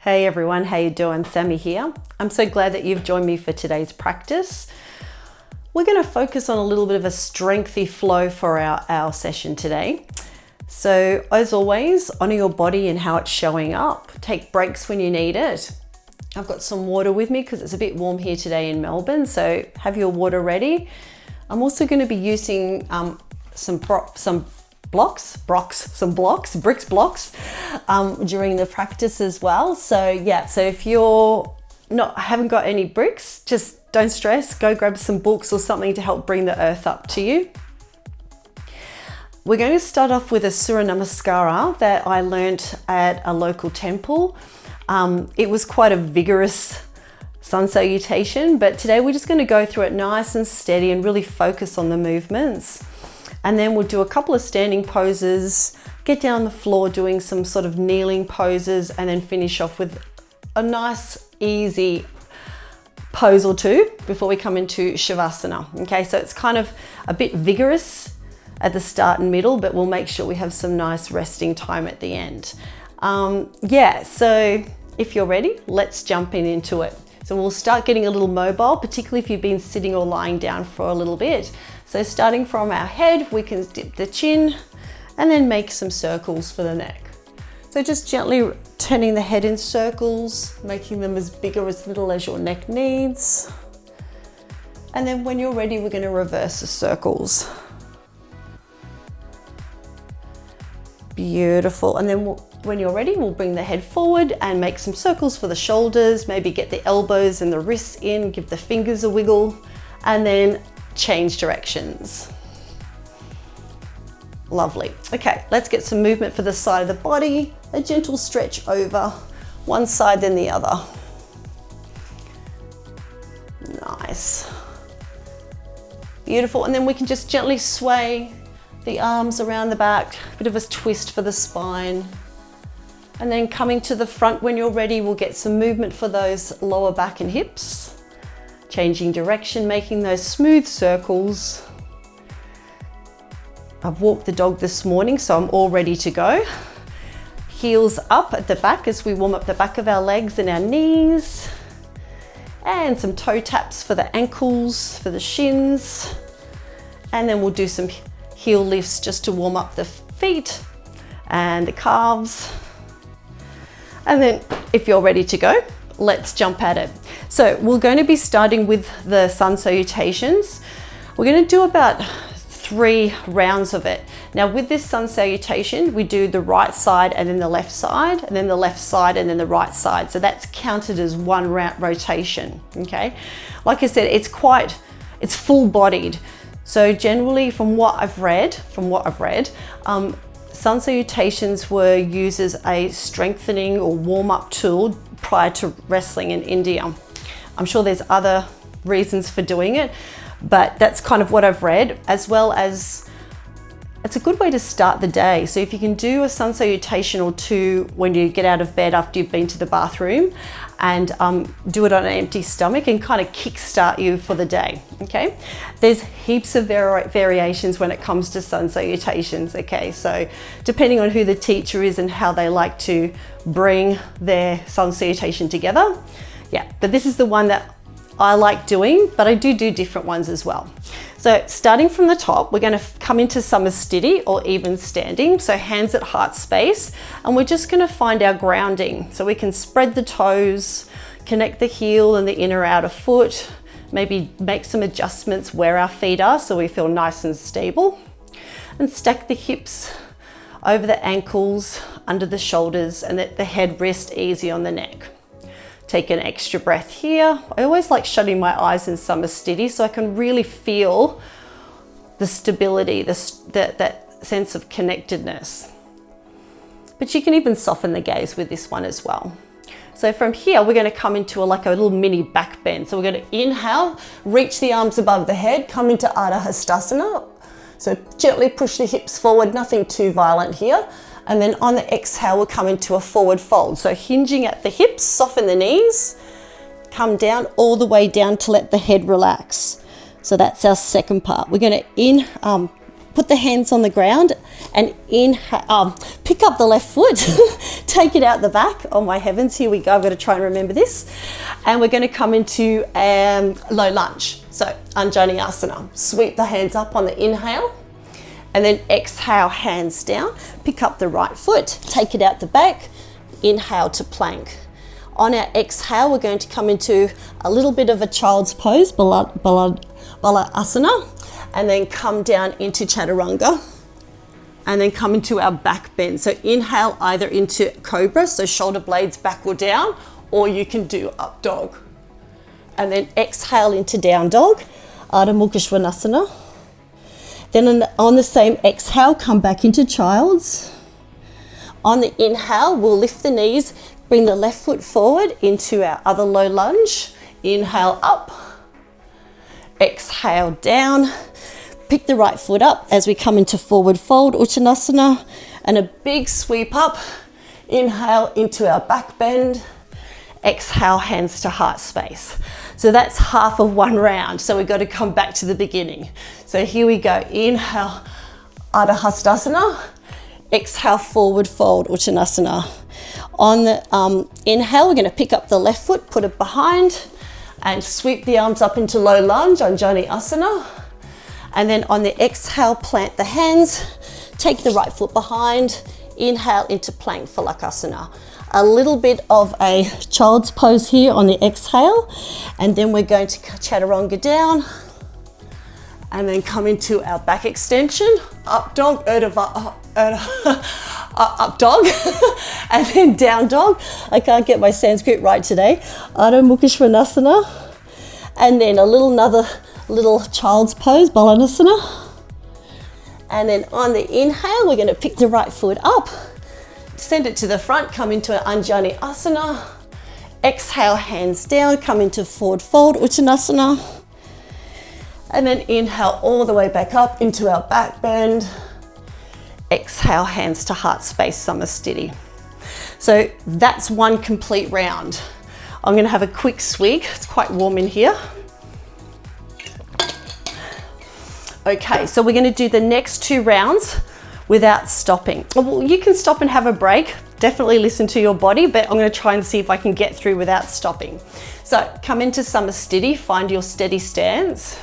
Hey everyone, how you doing? Sammy here. I'm so glad that you've joined me for today's practice. We're going to focus on a little bit of a strengthy flow for our session today. So as always, honor your body and how it's showing up. Take breaks when you need it. I've got some water with me because it's a bit warm here today in Melbourne, so have your water ready. I'm also going to be using some bricks blocks during the practice as well. So yeah, so if you're haven't got any bricks, just don't stress, go grab some books or something to help bring the earth up to you. We're going to start off with a Surya Namaskara that I learnt at a local temple. It was quite a vigorous sun salutation, but today we're just going to go through it nice and steady and really focus on the movements. And then we'll do a couple of standing poses, get down the floor doing some sort of kneeling poses, and then finish off with a nice easy pose or two before we come into Savasana. Okay, so it's kind of a bit vigorous at the start and middle, but we'll make sure we have some nice resting time at the end. So if you're ready, let's jump into it. So we'll start getting a little mobile, particularly if you've been sitting or lying down for a little bit. So starting from our head, we can dip the chin and then make some circles for the neck. So just gently turning the head in circles, making them as big or as little as your neck needs. And then when you're ready, we're going to reverse the circles. Beautiful. And then when you're ready, we'll bring the head forward and make some circles for the shoulders, maybe get the elbows and the wrists in, give the fingers a wiggle, and then change directions. Lovely. Okay, let's get some movement for the side of the body, a gentle stretch over one side then the other. Nice. Beautiful. And then we can just gently sway the arms around the back, a bit of a twist for the spine. And then coming to the front when you're ready, we'll get some movement for those lower back and hips. Changing direction, making those smooth circles. I've walked the dog this morning, so I'm all ready to go. Heels up at the back as we warm up the back of our legs and our knees. And some toe taps for the ankles, for the shins. And then we'll do some heel lifts just to warm up the feet and the calves. And then if you're ready to go, let's jump at it. So we're going to be starting with the sun salutations. We're going to do about 3 rounds of it. Now with this sun salutation, we do the right side and then the left side, and then the left side and then the right side. So that's counted as one round rotation, okay? Like I said, it's full bodied. So generally from what I've read, sun salutations were used as a strengthening or warm-up tool prior to wrestling in India. I'm sure there's other reasons for doing it, but that's kind of what I've read, as well as it's a good way to start the day. So if you can do a sun salutation or two when you get out of bed after you've been to the bathroom, and do it on an empty stomach and kind of kickstart you for the day, okay? There's heaps of variations when it comes to sun salutations, okay? So depending on who the teacher is and how they like to bring their sun salutation together, yeah, but this is the one that I like doing, but I do different ones as well. So starting from the top, we're going to come into Samasthiti or even standing. So hands at heart space, and we're just going to find our grounding. So we can spread the toes, connect the heel and the inner outer foot, maybe make some adjustments where our feet are so we feel nice and stable, and stack the hips over the ankles, under the shoulders, and let the head rest easy on the neck. Take an extra breath here. I always like shutting my eyes in Samasthiti so I can really feel the stability, that sense of connectedness. But you can even soften the gaze with this one as well. So from here, we're going to come into like a little mini back bend. So we're going to inhale, reach the arms above the head, come into Ardha Hastasana. So gently push the hips forward, nothing too violent here. And then on the exhale, we'll come into a forward fold. So hinging at the hips, soften the knees, come down all the way down to let the head relax. So that's our second part. We're going to put the hands on the ground and inhale, pick up the left foot, take it out the back. Oh my heavens, here we go. I've got to try and remember this. And we're going to come into low lunge. So Anjali Asana, sweep the hands up on the inhale and then exhale, hands down, pick up the right foot, take it out the back, inhale to plank. On our exhale, we're going to come into a little bit of a child's pose, Balasana, and then come down into Chaturanga, and then come into our back bend. So inhale either into Cobra, so shoulder blades back or down, or you can do up dog. And then exhale into down dog, Ardha Mukha Svanasana. Then on the same exhale, come back into child's. On the inhale, we'll lift the knees, bring the left foot forward into our other low lunge. Inhale up, exhale down, pick the right foot up as we come into forward fold, Uttanasana, and a big sweep up. Inhale into our back bend, exhale, hands to heart space. So that's half of one round. So we've got to come back to the beginning. So here we go. Inhale, Ardha Hastasana. Exhale, forward fold, Uttanasana. On the inhale, we're going to pick up the left foot, put it behind, and sweep the arms up into low lunge, Anjali Asana. And then on the exhale, plant the hands, take the right foot behind, inhale into plank Phalakasana. A little bit of a child's pose here on the exhale, and then we're going to Chaturanga down, and then come into our back extension, up dog, up dog, and then down dog. I can't get my Sanskrit right today. Ardha Mukha Svanasana, and then another little child's pose, Balanasana. And then on the inhale, we're going to pick the right foot up, send it to the front, come into an Anjali Asana. Exhale, hands down, come into forward fold, Uttanasana. And then inhale all the way back up into our back bend. Exhale, hands to heart space, Samastiti. So that's one complete round. I'm going to have a quick swig. It's quite warm in here. Okay, so we're going to do the next 2 rounds without stopping. Well, you can stop and have a break. Definitely listen to your body, but I'm going to try and see if I can get through without stopping. So come into Samastiti, find your steady stance.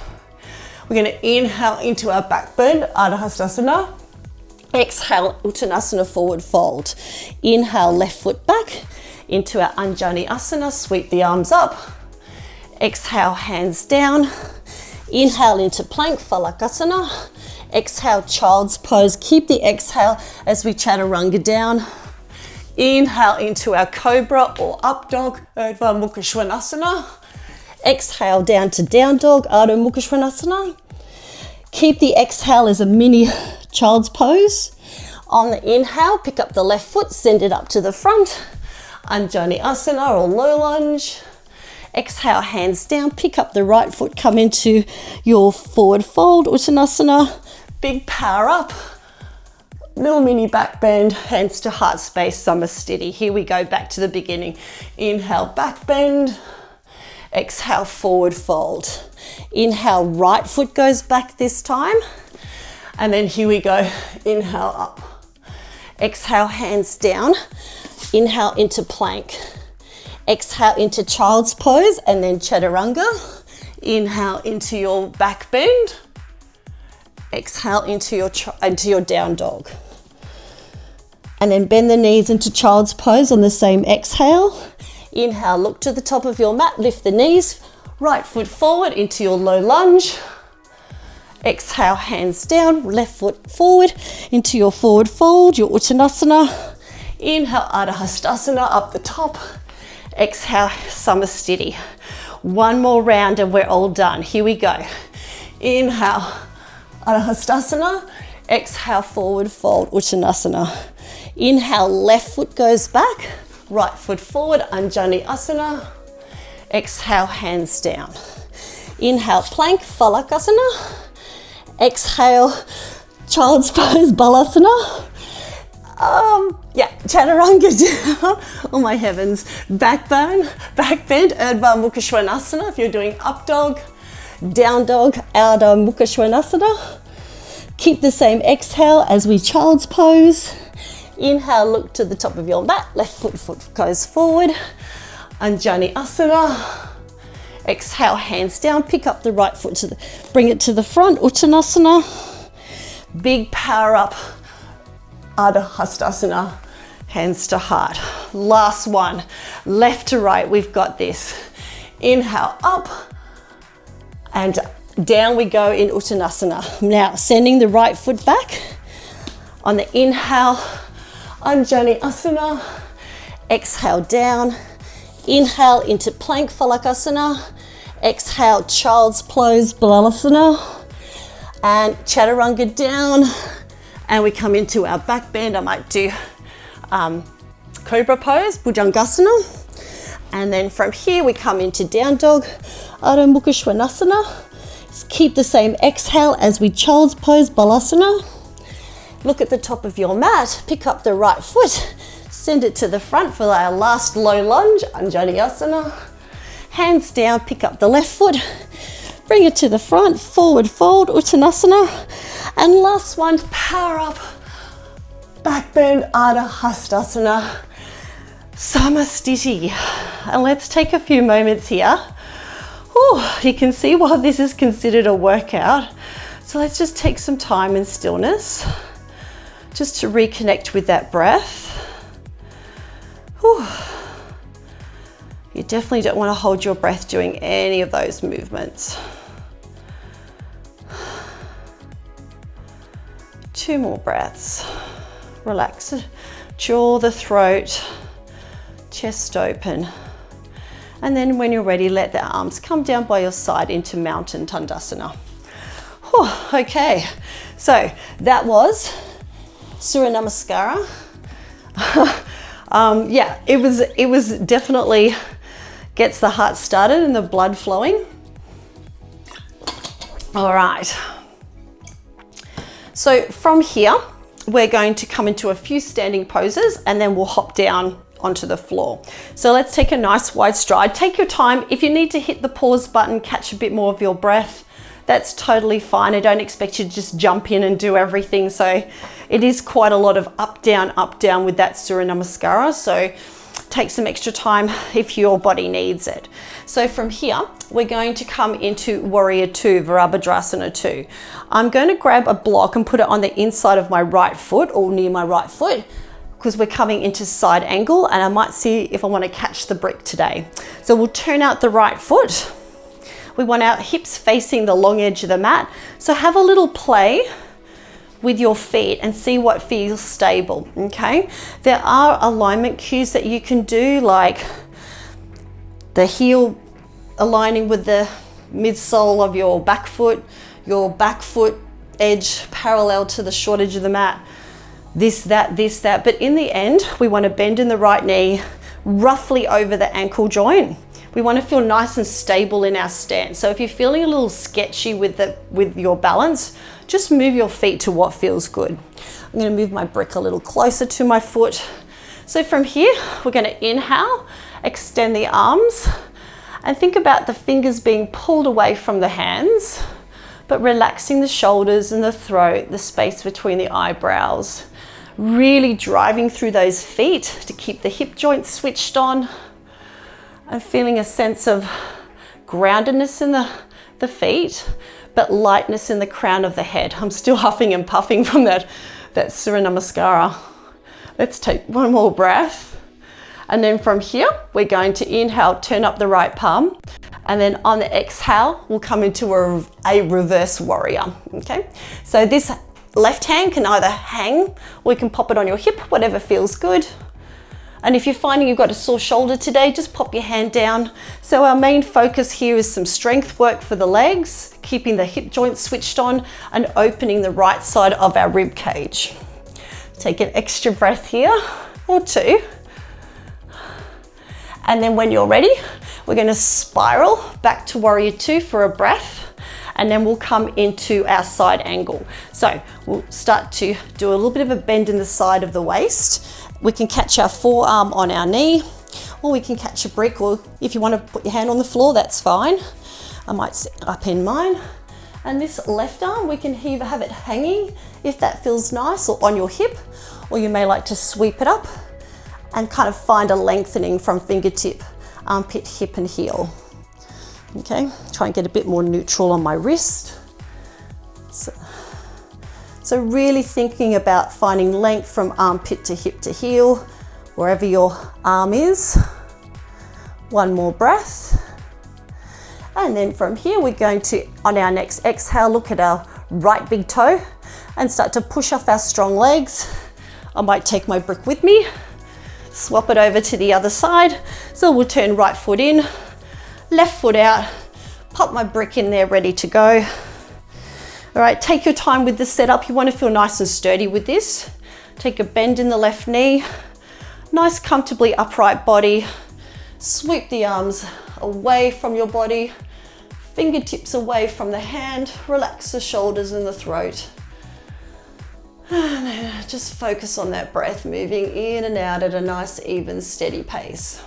We're going to inhale into our back bend, Ardha Hastasana. Exhale, Uttanasana, forward fold. Inhale, left foot back into our Anjali Asana, sweep the arms up. Exhale, hands down. Inhale into plank, Phalakasana. Exhale, child's pose. Keep the exhale as we Chaturanga down. Inhale into our Cobra or up dog, Ardha Mukha Svanasana. Exhale down to down dog, Ardha Mukha Svanasana. Keep the exhale as a mini child's pose. On the inhale, pick up the left foot, send it up to the front. Anjali Asana or low lunge. Exhale, hands down, pick up the right foot, come into your forward fold, Uttanasana. Big power up. Little mini back bend, hands to heart space, Samastiti. Here we go, back to the beginning. Inhale, back bend. Exhale, forward fold. Inhale, right foot goes back this time. And then here we go, inhale up. Exhale, hands down. Inhale into plank. Exhale into child's pose and then Chaturanga. Inhale into your back bend. Exhale into your down dog. And then bend the knees into child's pose on the same exhale. Inhale, look to the top of your mat, lift the knees, right foot forward into your low lunge. Exhale, hands down, left foot forward into your forward fold, your Uttanasana. Inhale, Ardha Hastasana up the top. Exhale, Samastiti. One more round and we're all done. Here we go. Inhale, Ardha Hastasana. Exhale, forward fold, Uttanasana. Inhale, left foot goes back. Right foot forward, Anjali Asana. Exhale, hands down. Inhale, plank, Phalakasana. Exhale, child's pose, Balasana. Chaturanga down. Oh my heavens. Backbone, back bend, Ardha Mukha Svanasana. If you're doing up dog, down dog, Ardha Mukha Svanasana. Keep the same exhale as we child's pose. Inhale, look to the top of your mat, left foot goes forward. Anjali Asana. Exhale, hands down, pick up the right foot bring it to the front, Uttanasana. Big power up, Ardha Hastasana, hands to heart. Last one, left to right, we've got this. Inhale, up and down we go in Uttanasana. Now, sending the right foot back. On the inhale, Anjali Asana. Exhale, down. Inhale into plank Phalakasana. Exhale, child's pose Balasana. And Chaturanga down. And we come into our back bend. I might do Cobra pose, Bhujangasana. And then from here we come into down dog, Adho Mukha Svanasana. Keep the same exhale as we child's pose, Balasana. Look at the top of your mat, pick up the right foot, send it to the front for our last low lunge, Anjali Asana. Hands down, pick up the left foot, bring it to the front, forward fold, Uttanasana. And last one, power up, back bend, Ardha Hastasana, Samastiti. And let's take a few moments here. You can see why this is considered a workout. So let's just take some time in stillness, just to reconnect with that breath. You definitely don't want to hold your breath doing any of those movements. 2 more breaths. Relax, jaw, the throat, chest open. And then when you're ready, let the arms come down by your side into Mountain Tandasana. Okay, so that was Surya Namaskara. Yeah, it was definitely gets the heart started and the blood flowing. All right. So from here, we're going to come into a few standing poses and then we'll hop down onto the floor. So let's take a nice wide stride. Take your time. If you need to hit the pause button, catch a bit more of your breath, that's totally fine. I don't expect you to just jump in and do everything. So it is quite a lot of up, down with that Surya Namaskara. So take some extra time if your body needs it. So from here, we're going to come into Warrior 2, Virabhadrasana 2. I'm going to grab a block and put it on the inside of my right foot or near my right foot, because we're coming into side angle and I might see if I want to catch the brick today. So we'll turn out the right foot. We want our hips facing the long edge of the mat. So have a little play with your feet and see what feels stable, okay? There are alignment cues that you can do, like the heel aligning with the midsole of your back foot edge parallel to the short edge of the mat. This, that, but in the end, we want to bend in the right knee, roughly over the ankle joint. We want to feel nice and stable in our stance. So if you're feeling a little sketchy with your balance, just move your feet to what feels good. I'm going to move my brick a little closer to my foot. So from here, we're going to inhale, extend the arms, and think about the fingers being pulled away from the hands, but relaxing the shoulders and the throat, the space between the eyebrows. Really driving through those feet to keep the hip joints switched on and feeling a sense of groundedness in the feet, but lightness in the crown of the head. I'm still huffing and puffing from that Surya Namaskara. Let's take one more breath. And then from here, we're going to inhale, turn up the right palm. And then on the exhale, we'll come into a reverse warrior, okay? So this left hand can either hang or you can pop it on your hip, whatever feels good. And if you're finding you've got a sore shoulder today, just pop your hand down. So our main focus here is some strength work for the legs, keeping the hip joints switched on and opening the right side of our rib cage. Take an extra breath here or 2. And then when you're ready, we're going to spiral back to Warrior 2 for a breath. And then we'll come into our side angle. So we'll start to do a little bit of a bend in the side of the waist. We can catch our forearm on our knee, or we can catch a brick, or if you want to put your hand on the floor, that's fine. I might sit up in mine. And this left arm, we can either have it hanging if that feels nice, or on your hip, or you may like to sweep it up and kind of find a lengthening from fingertip, armpit, hip and heel. Okay, try and get a bit more neutral on my wrist. So really thinking about finding length from armpit to hip to heel, wherever your arm is. One more breath. And then from here, we're going to, on our next exhale, look at our right big toe and start to push off our strong legs. I might take my brick with me, swap it over to the other side. So we'll turn right foot in, left foot out, pop my brick in there, ready to go. All right, take your time with the setup. You want to feel nice and sturdy with this. Take a bend in the left knee, nice comfortably upright body. Sweep the arms away from your body, fingertips away from the hand, relax the shoulders and the throat. And then just focus on that breath, moving in and out at a nice, even, steady pace.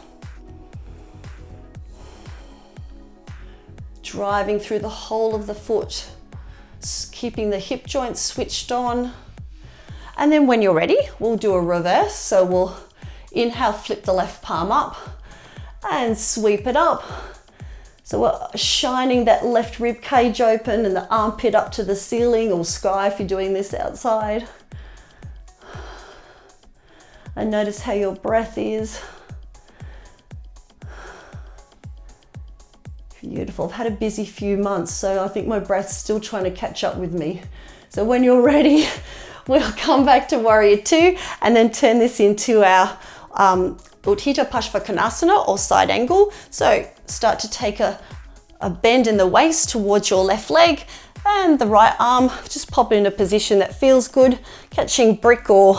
Driving through the whole of the foot, keeping the hip joints switched on. And then when you're ready, we'll do a reverse. So we'll inhale, flip the left palm up and sweep it up. So we're shining that left rib cage open and the armpit up to the ceiling or sky if you're doing this outside. And notice how your breath is. Beautiful. I've had a busy few months, so I think my breath's still trying to catch up with me. So when you're ready, we'll come back to Warrior Two and then turn this into our Utthita Parsvakonasana, or side angle. So start to take a bend in the waist towards your left leg, and the right arm, just pop it in a position that feels good, catching brick or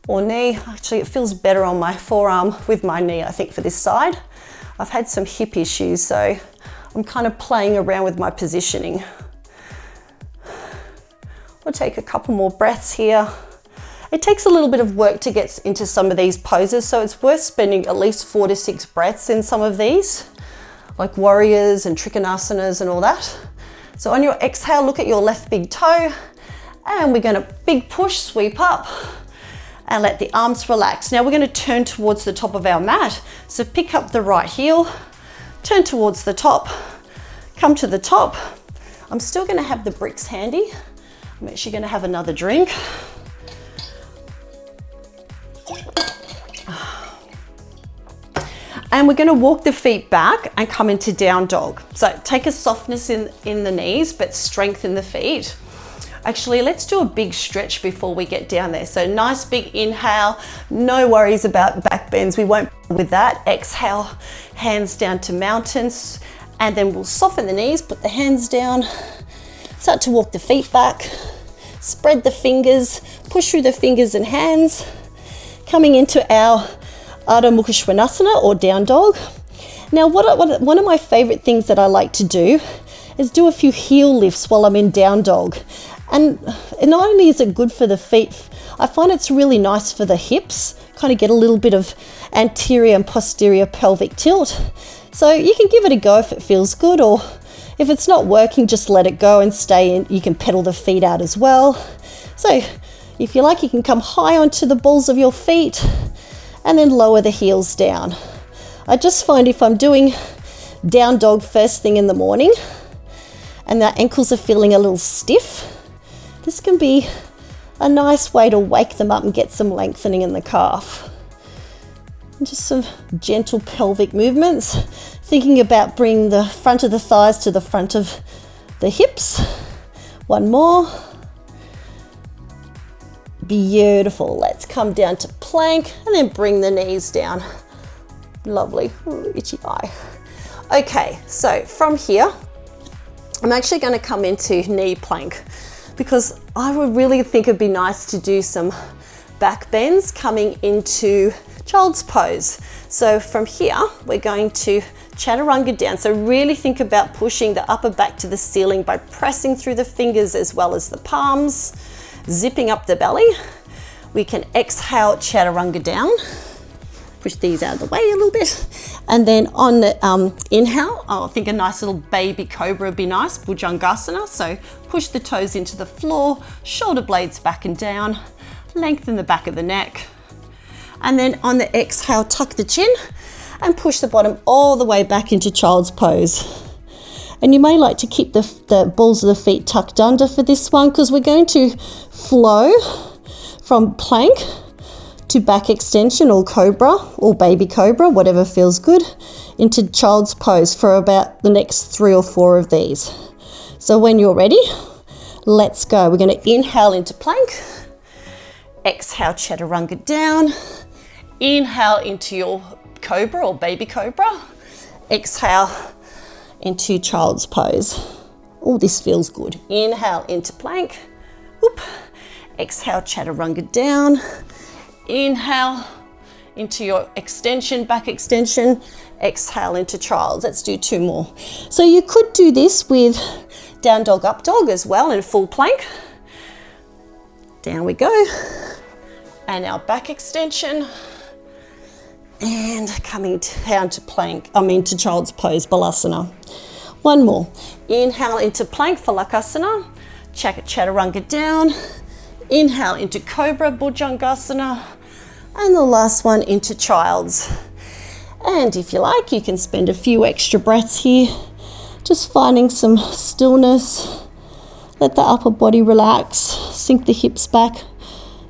knee. Actually, it feels better on my forearm with my knee, I think, for this side. I've had some hip issues, so I'm kind of playing around with my positioning. We'll take a couple more breaths here. It takes a little bit of work to get into some of these poses, so it's worth spending at least 4 to 6 breaths in some of these, like warriors and trikonasanas and all that. So on your exhale, look at your left big toe, and we're going to big push, sweep up, and let the arms relax. Now we're going to turn towards the top of our mat. So pick up the right heel, turn towards the top, come to the top. I'm still going to have the bricks handy. I'm actually going to have another drink. And we're going to walk the feet back and come into down dog. So take a softness in the knees, but strengthen the feet. Actually, let's do a big stretch before we get down there. So nice big inhale, no worries about back bends. We won't with that. Exhale, hands down to mountains, and then we'll soften the knees, put the hands down, start to walk the feet back, spread the fingers, push through the fingers and hands, coming into our Ardha Mukha Svanasana, or down dog. Now, one of my favorite things that I like to do is do a few heel lifts while I'm in down dog. And not only is it good for the feet, I find it's really nice for the hips, kind of get a little bit of anterior and posterior pelvic tilt. So you can give it a go if it feels good, or if it's not working, just let it go and stay in. You can pedal the feet out as well. So if you like, you can come high onto the balls of your feet and then lower the heels down. I just find if I'm doing down dog first thing in the morning and the ankles are feeling a little stiff, this can be a nice way to wake them up and get some lengthening in the calf. And just some gentle pelvic movements, thinking about bringing the front of the thighs to the front of the hips. One more. Beautiful. Let's come down to plank and then bring the knees down. Lovely. Ooh, itchy eye. Okay, so from here, I'm actually going to come into knee plank, because I would really think it'd be nice to do some back bends coming into child's pose. So from here, we're going to chaturanga down. So really think about pushing the upper back to the ceiling by pressing through the fingers as well as the palms, zipping up the belly. We can exhale chaturanga down. push these out of the way a little bit. And then on the inhale, I think a nice little baby cobra would be nice, Bhujangasana. So push the toes into the floor, shoulder blades back and down, lengthen the back of the neck. And then on the exhale, tuck the chin and push the bottom all the way back into child's pose. And you may like to keep the balls of the feet tucked under for this one, because we're going to flow from plank to back extension or cobra or baby cobra, whatever feels good, into child's pose for about the next 3 or 4 of these. So when you're ready, let's go. We're going to inhale into plank, exhale chaturanga down, inhale into your cobra or baby cobra, exhale into child's pose. Oh, this feels good. Inhale into plank, whoop. Exhale chaturanga down, inhale into your extension, back extension, exhale into child's. Let's do 2 more. So you could do this with down dog, up dog as well in full plank. Down we go. And our back extension. And coming down to plank, to child's pose, balasana. 1 more. Inhale into plank, phalakasana. Chaturanga down. Inhale into cobra, bhujangasana. And the last one into child's. And if you like, you can spend a few extra breaths here, just finding some stillness. Let the upper body relax, sink the hips back.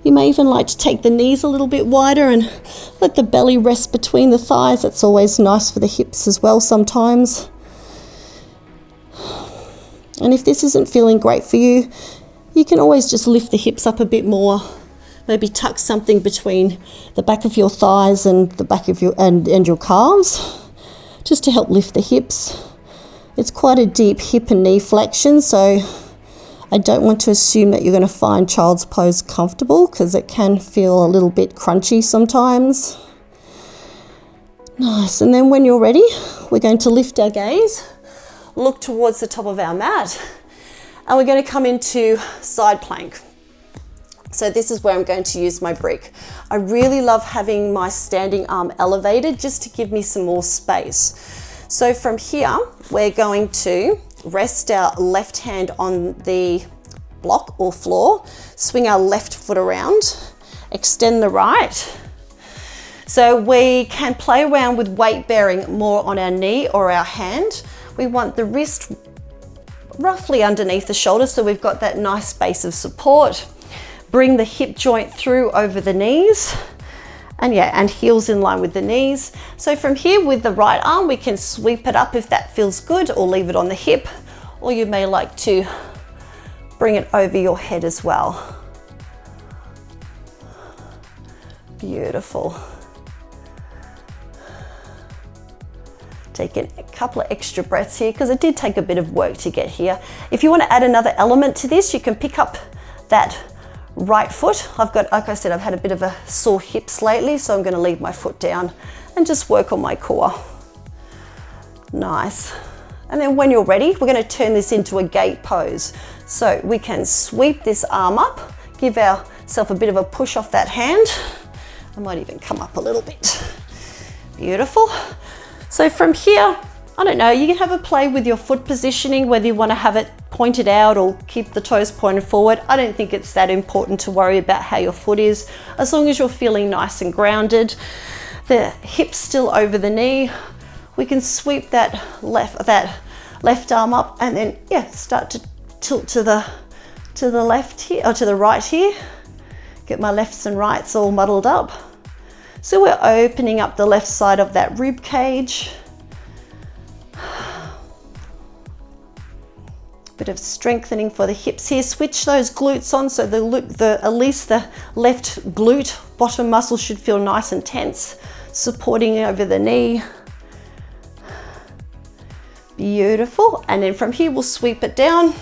You may even like to take the knees a little bit wider and let the belly rest between the thighs. That's always nice for the hips as well sometimes. And if this isn't feeling great for you, you can always just lift the hips up a bit more. Maybe tuck something between the back of your thighs and the back of your and your calves, just to help lift the hips. It's quite a deep hip and knee flexion, so I don't want to assume that you're going to find child's pose comfortable, because it can feel a little bit crunchy sometimes. Nice. And then when you're ready, we're going to lift our gaze, look towards the top of our mat, and we're going to come into side plank. So this is where I'm going to use my brick. I really love having my standing arm elevated just to give me some more space. So from here, we're going to rest our left hand on the block or floor, swing our left foot around, extend the right. So we can play around with weight bearing more on our knee or our hand. We want the wrist roughly underneath the shoulder, so we've got that nice space of support. Bring the hip joint through over the knees, and heels in line with the knees. So from here with the right arm, we can sweep it up if that feels good, or leave it on the hip, or you may like to bring it over your head as well. Beautiful. Taking a couple of extra breaths here, because it did take a bit of work to get here. If you want to add another element to this, you can pick up that right foot. I've got, like I said, I've had a bit of a sore hips lately, so I'm going to leave my foot down and just work on my core. Nice. And then when you're ready, we're going to turn this into a gate pose. So we can sweep this arm up, give ourselves a bit of a push off that hand. I might even come up a little bit. Beautiful. So from here, I don't know, you can have a play with your foot positioning, whether you want to have it pointed out or keep the toes pointed forward. I don't think it's that important to worry about how your foot is, as long as you're feeling nice and grounded. The hips still over the knee. We can sweep that left arm up, and then start to tilt to the left here, or to the right here. Get my lefts and rights all muddled up. So we're opening up the left side of that rib cage. Bit of strengthening for the hips here. Switch those glutes on, so at least the left glute bottom muscle should feel nice and tense, supporting over the knee. Beautiful. And then from here, we'll sweep it down.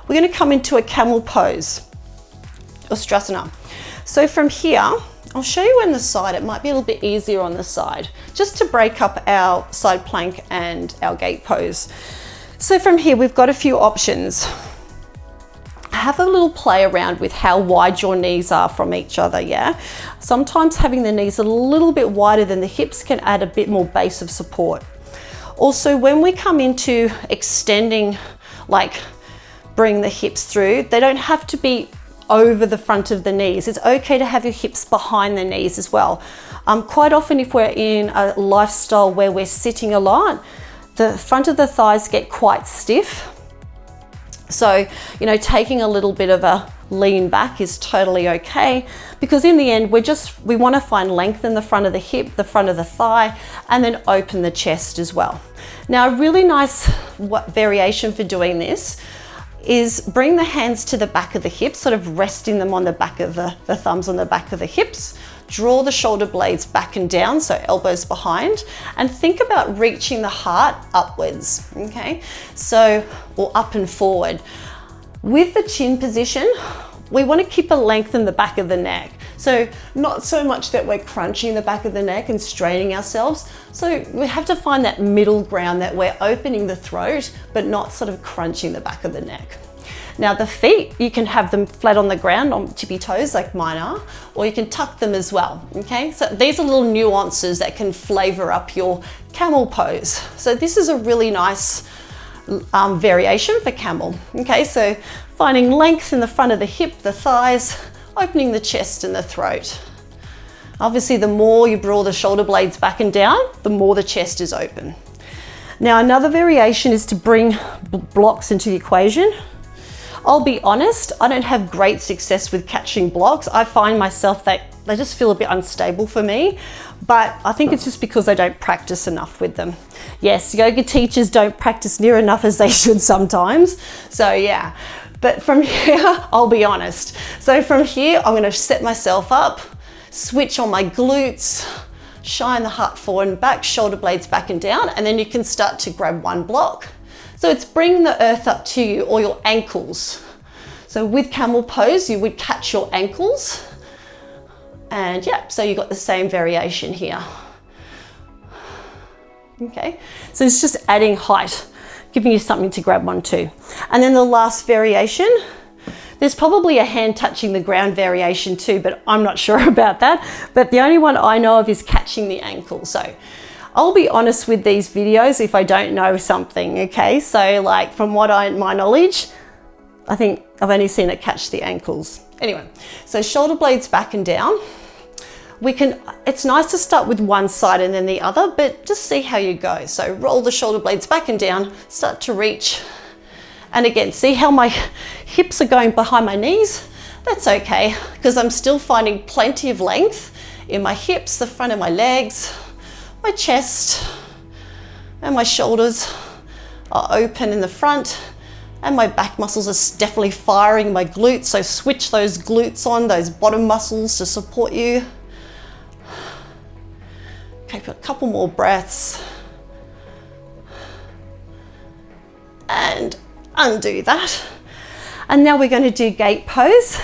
We're going to come into a camel pose, Ustrasana. So from here, I'll show you on the side. It might be a little bit easier on the side, just to break up our side plank and our gate pose. So from here, we've got a few options. have a little play around with how wide your knees are from each other, yeah? Sometimes having the knees a little bit wider than the hips can add a bit more base of support. Also, when we come into extending, like bring the hips through, they don't have to be over the front of the knees. It's okay to have your hips behind the knees as well. Quite often if we're in a lifestyle where we're sitting a lot, the front of the thighs get quite stiff. So, you know, taking a little bit of a lean back is totally okay, because in the end, we want to find length in the front of the hip, the front of the thigh, and then open the chest as well. Now, a really nice variation for doing this is bring the hands to the back of the hips, sort of resting them on the back of the thumbs on the back of the hips. Draw the shoulder blades back and down, so elbows behind, and think about reaching the heart upwards, okay? So, or up and forward. With the chin position, we want to keep a length in the back of the neck. So not so much that we're crunching the back of the neck and straining ourselves. So we have to find that middle ground that we're opening the throat, but not sort of crunching the back of the neck. Now the feet, you can have them flat on the ground on tippy toes like mine are, or you can tuck them as well, okay? So these are little nuances that can flavor up your camel pose. So this is a really nice variation for camel, okay? So finding length in the front of the hip, the thighs, opening the chest and the throat. Obviously, the more you draw the shoulder blades back and down, the more the chest is open. Now, another variation is to bring blocks into the equation. I'll be honest, I don't have great success with catching blocks. I find myself that they just feel a bit unstable for me, but I think it's just because I don't practice enough with them. Yes, yoga teachers don't practice near enough as they should sometimes. So yeah, but from here, I'll be honest. So from here, I'm gonna set myself up, switch on my glutes, shine the heart forward and back, shoulder blades back and down, and then you can start to grab one block. So it's bringing the earth up to you or your ankles. So with camel pose, you would catch your ankles. And yeah, so you got the same variation here. Okay, so it's just adding height, giving you something to grab onto. And then the last variation, there's probably a hand touching the ground variation too, but I'm not sure about that. But the only one I know of is catching the ankle. So I'll be honest with these videos if I don't know something, okay? So like from my knowledge, I think I've only seen it catch the ankles. Anyway, so shoulder blades back and down. It's nice to start with one side and then the other, but just see how you go. So roll the shoulder blades back and down, start to reach. And again, see how my hips are going behind my knees? That's okay, because I'm still finding plenty of length in my hips, the front of my legs, my chest, and my shoulders are open in the front, and my back muscles are definitely firing my glutes. So switch those glutes on, those bottom muscles to support you. Okay, a couple more breaths. And undo that. And now we're going to do gate pose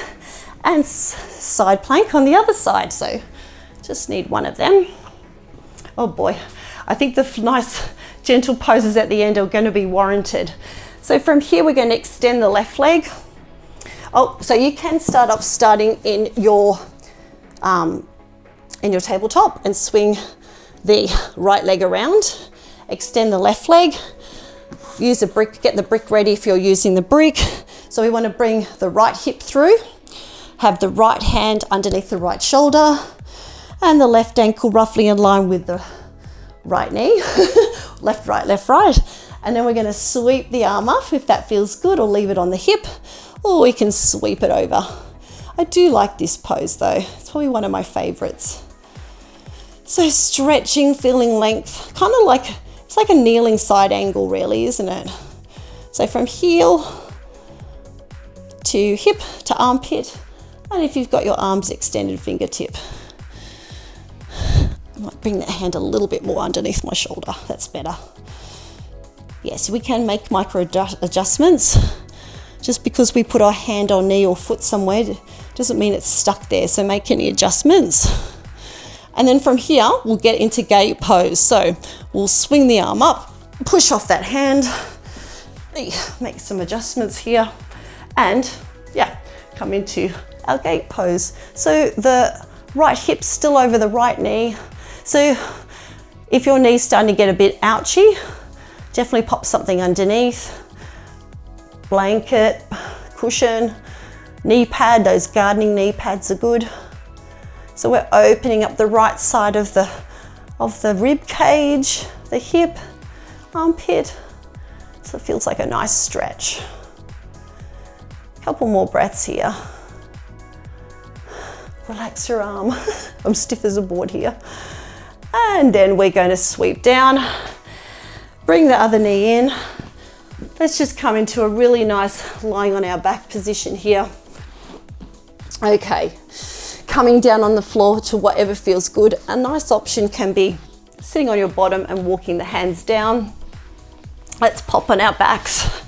and side plank on the other side. So just need one of them. Oh boy, I think the nice gentle poses at the end are going to be warranted. So from here, we're going to extend the left leg. Oh, so you can start off starting in your tabletop and swing the right leg around. Extend the left leg. Use a brick, get the brick ready if you're using the brick. So we want to bring the right hip through, have the right hand underneath the right shoulder, and the left ankle roughly in line with the right knee. Left, right. And then we're going to sweep the arm up if that feels good, or leave it on the hip, or we can sweep it over. I do like this pose though. It's probably one of my favorites. So stretching, feeling length, kind of like, it's like a kneeling side angle really, isn't it? So from heel to hip to armpit, and if you've got your arms extended, fingertip. I might bring that hand a little bit more underneath my shoulder. That's better. Yes, we can make micro adjustments. Just because we put our hand on knee or foot somewhere doesn't mean it's stuck there. So make any adjustments. And then from here, we'll get into gate pose. So we'll swing the arm up, push off that hand, make some adjustments here, and yeah, come into our gate pose. So the right hip's still over the right knee. So if your knee's starting to get a bit ouchy, definitely pop something underneath. Blanket, cushion, knee pad, those gardening knee pads are good. So we're opening up the right side of the rib cage, the hip, armpit. So it feels like a nice stretch. Couple more breaths here. Relax your arm. I'm stiff as a board here. And then we're going to sweep down. Bring the other knee in. Let's just come into a really nice lying on our back position here. Okay, coming down on the floor to whatever feels good. A nice option can be sitting on your bottom and walking the hands down. Let's pop on our backs.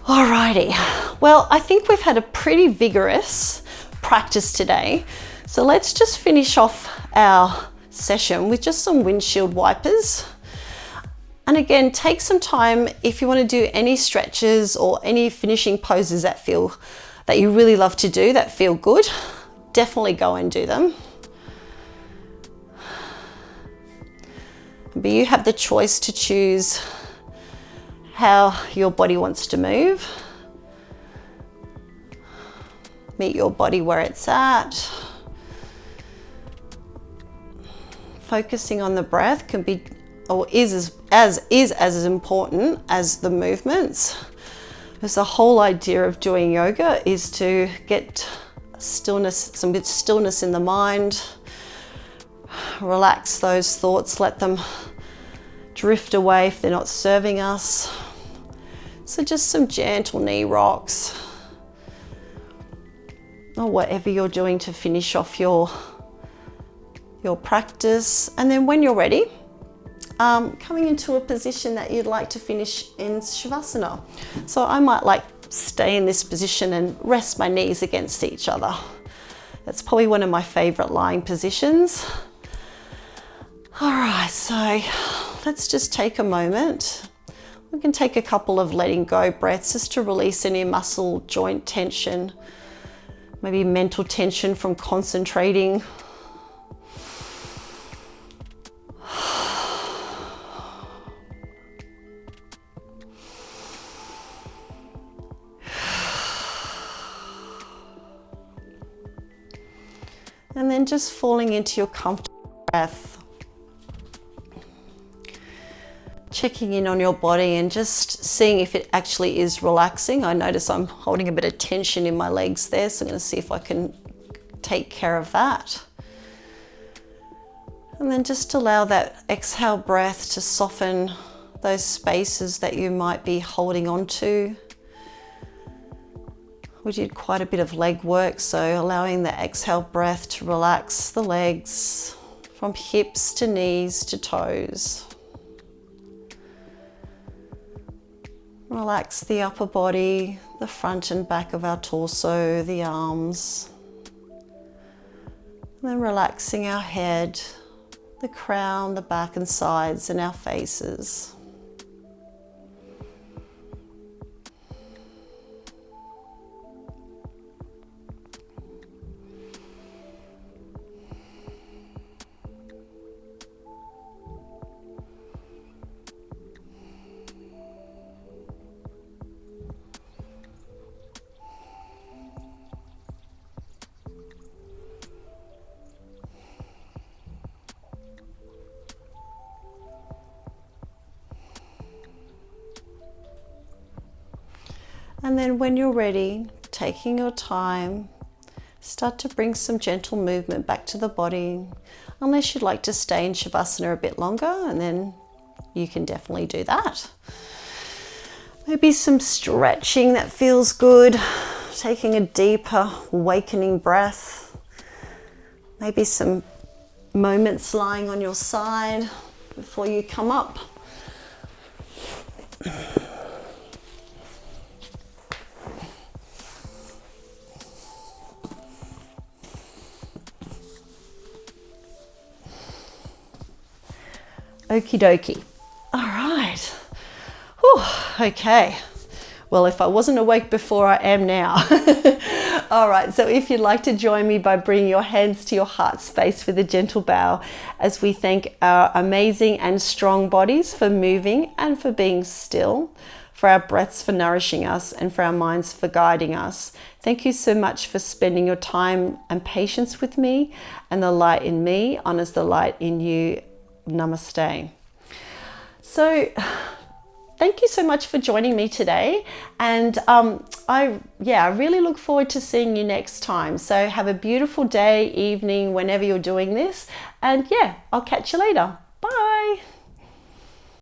Alrighty, well, I think we've had a pretty vigorous practice today. So let's just finish off our session with just some windshield wipers. And again, take some time if you want to do any stretches or any finishing poses that you really love to do, that feel good. Definitely go and do them. But you have the choice to choose how your body wants to move. Meet your body where it's at. Focusing on the breath can be, or is as important as the movements. Because the whole idea of doing yoga is to get stillness, some bit stillness in the mind. Relax those thoughts, let them drift away if they're not serving us. So just some gentle knee rocks, or whatever you're doing to finish off your practice. And then when you're ready, coming into a position that you'd like to finish in Savasana. So I might stay in this position and rest my knees against each other. That's probably one of my favorite lying positions. All right, so let's just take a moment. We can take a couple of letting go breaths just to release any muscle joint tension, maybe mental tension from concentrating. And then just falling into your comfortable breath. Checking in on your body and just seeing if it actually is relaxing. I notice I'm holding a bit of tension in my legs there, so I'm going to see if I can take care of that. And then just allow that exhale breath to soften those spaces that you might be holding on to. We did quite a bit of leg work, so allowing the exhale breath to relax the legs from hips to knees to toes. Relax the upper body, the front and back of our torso, the arms. And then relaxing our head, the crown, the back and sides, and our faces. And then when you're ready, taking your time, start to bring some gentle movement back to the body. Unless you'd like to stay in Shavasana a bit longer, and then you can definitely do that. Maybe some stretching that feels good, taking a deeper awakening breath. Maybe some moments lying on your side before you come up. Okie dokie. All right. Whew, okay. Well, if I wasn't awake before, I am now. All right, so if you'd like to join me by bringing your hands to your heart space with a gentle bow as we thank our amazing and strong bodies for moving and for being still, for our breaths for nourishing us, and for our minds for guiding us. Thank you so much for spending your time and patience with me, and the light in me honors the light in you. Namaste. So, thank you so much for joining me today, and I really look forward to seeing you next time. So have a beautiful day, evening, whenever you're doing this, and I'll catch you later.